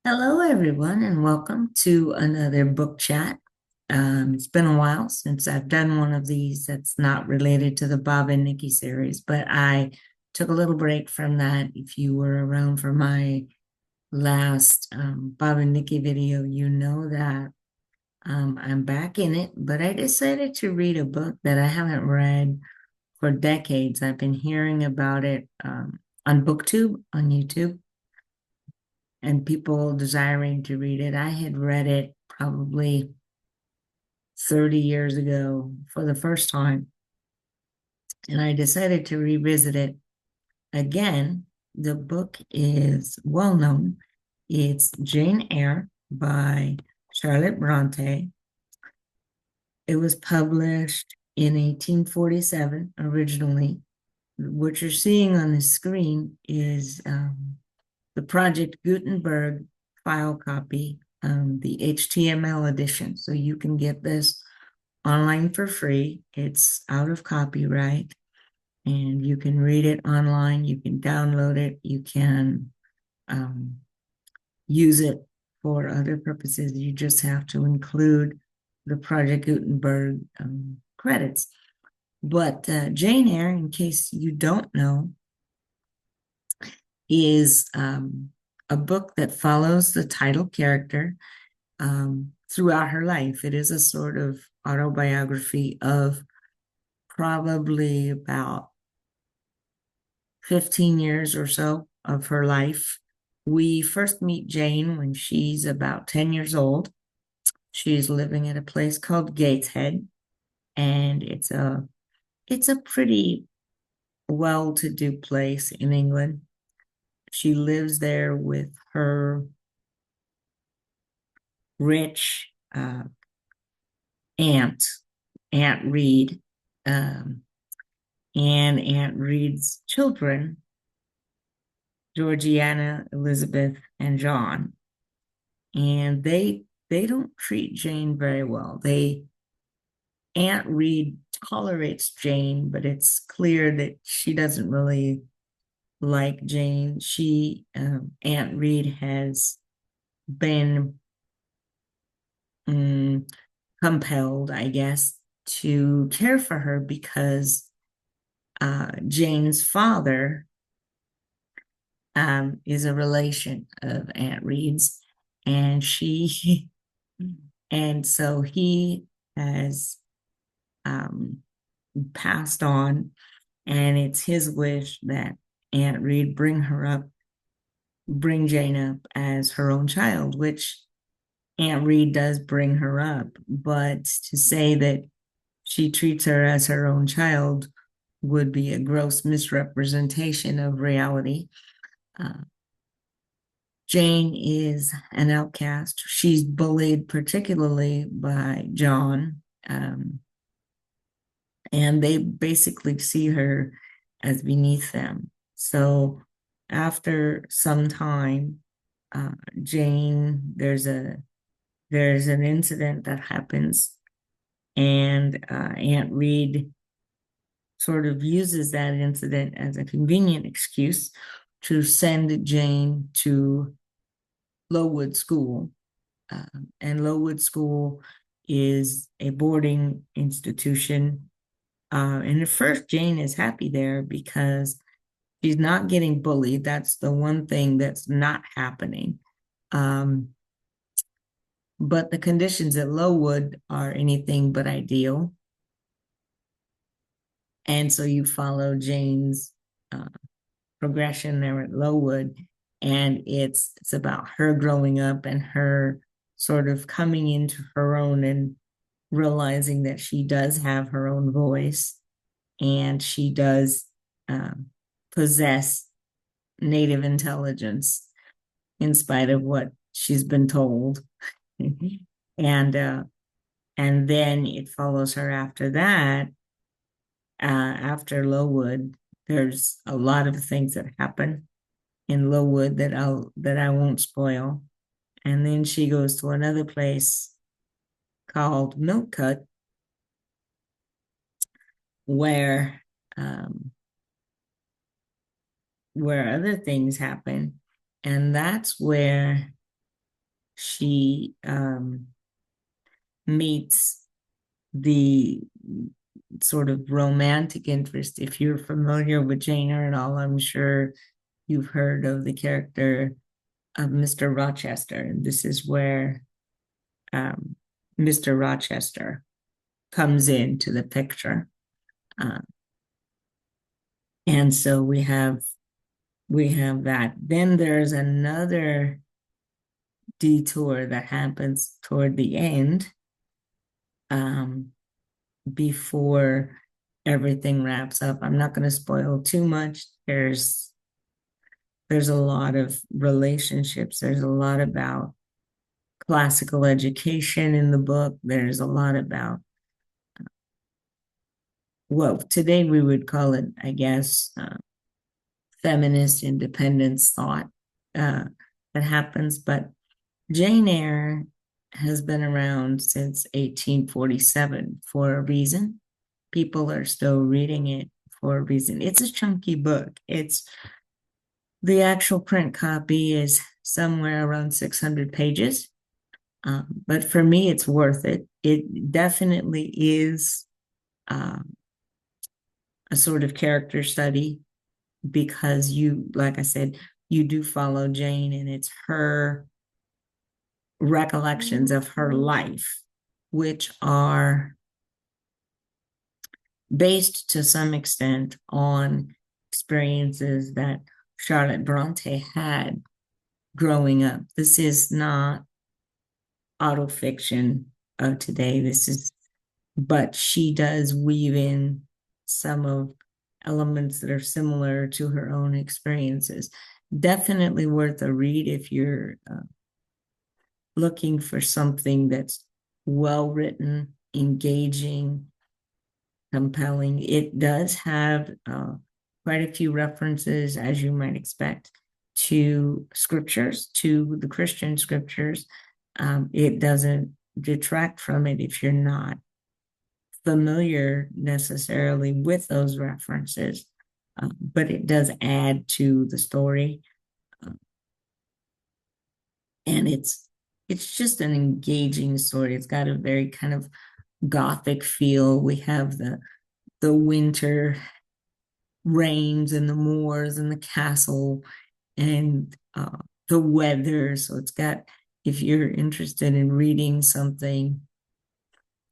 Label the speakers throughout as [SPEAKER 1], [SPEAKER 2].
[SPEAKER 1] Hello, everyone, and welcome to another book chat. It's been a while since I've done one of these that's not related to the Bob and Nikki series, but I took a little break from that. If you were around for my last Bob and Nikki video, you know that I'm back in it, but I decided to read a book that I haven't read for decades. I've been hearing about it on BookTube on YouTube and people desiring to read it. I had read it probably 30 years ago for the first time, and I decided to revisit it again. The book is well known. It's Jane Eyre by Charlotte Bronte. It was published in 1847 originally. What you're seeing on the screen is the Project Gutenberg file copy, the HTML edition. So you can get this online for free. It's out of copyright and you can read it online. You can download it. You can use it for other purposes. You just have to include the Project Gutenberg credits. But Jane Eyre, in case you don't know, is a book that follows the title character throughout her life. It is a sort of autobiography of probably about 15 years or so of her life. We first meet Jane when she's about 10 years old. She's living at a place called Gateshead, and it's a pretty well-to-do place in England. She lives there with her rich aunt, Aunt Reed, and Aunt Reed's children, Georgiana, Elizabeth, and John. And they don't treat Jane very well. Aunt Reed tolerates Jane, but it's clear that she doesn't really like Jane. Aunt Reed has been compelled, I guess, to care for her because Jane's father is a relation of Aunt Reed's, and she, and so he has passed on, and it's his wish that Aunt Reed bring Jane up as her own child, which Aunt Reed does bring her up, but to say that she treats her as her own child would be a gross misrepresentation of reality. Uh, Jane is an outcast. She's bullied particularly by John, and they basically see her as beneath them. So after some time, Jane, there's an incident that happens, and Aunt Reed sort of uses that incident as a convenient excuse to send Jane to Lowood School. And Lowood School is a boarding institution. And at first, Jane is happy there because she's not getting bullied. That's the one thing that's not happening. But the conditions at Lowood are anything but ideal. And so you follow Jane's progression there at Lowood, and it's about her growing up and her sort of coming into her own and realizing that she does have her own voice and she does possess native intelligence in spite of what she's been told. and and then it follows her after that. After Lowood, there's a lot of things that happen in Lowood that I won't spoil. And then she goes to another place called Millcotte, where where other things happen, and that's where she meets the sort of romantic interest. If you're familiar with Jane Eyre at all, I'm sure you've heard of the character of Mr. Rochester. And this is where Mr. Rochester comes into the picture. And so we have that. Then there's another detour that happens toward the end, before everything wraps up. I'm not going to spoil too much. There's a lot of relationships. There's a lot about classical education in the book. There's a lot about, well, today we would call it, I guess, feminist independence thought that happens. But Jane Eyre has been around since 1847 for a reason. People are still reading it for a reason. It's a chunky book. The actual print copy is somewhere around 600 pages. But for me, it's worth it. It definitely is a sort of character study because like I said, you do follow Jane, and it's her recollections of her life, which are based to some extent on experiences that Charlotte Bronte had growing up. This is not autofiction of today. But she does weave in some of elements that are similar to her own experiences. Definitely worth a read if you're looking for something that's well written, engaging, compelling. It does have quite a few references, as you might expect, to scriptures, to the Christian scriptures. It doesn't detract from it if you're not familiar necessarily with those references, but it does add to the story. And it's just an engaging story. It's got a very kind of Gothic feel. We have the winter rains and the moors and the castle and the weather. So it's got, if you're interested in reading something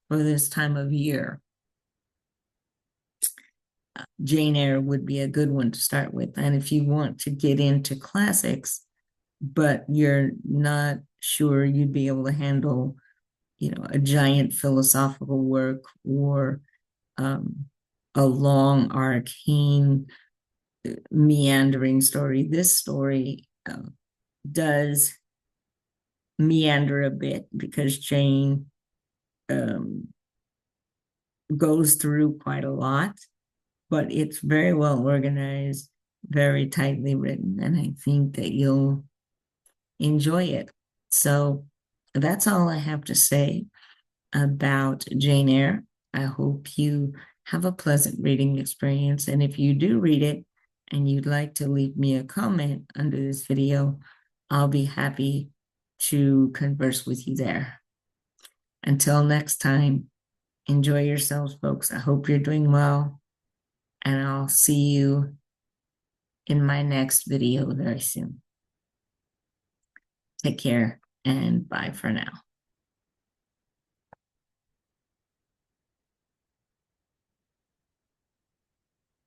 [SPEAKER 1] for this time of year, Jane Eyre would be a good one to start with. And if you want to get into classics, but you're not sure you'd be able to handle, a giant philosophical work or a long, arcane, meandering story, this story does meander a bit because Jane goes through quite a lot, but it's very well organized, very tightly written, and I think that you'll enjoy it. So that's all I have to say about Jane Eyre. I hope you have a pleasant reading experience. And if you do read it and you'd like to leave me a comment under this video, I'll be happy to converse with you there. Until next time, enjoy yourselves, folks. I hope you're doing well, and I'll see you in my next video very soon. Take care and bye for now.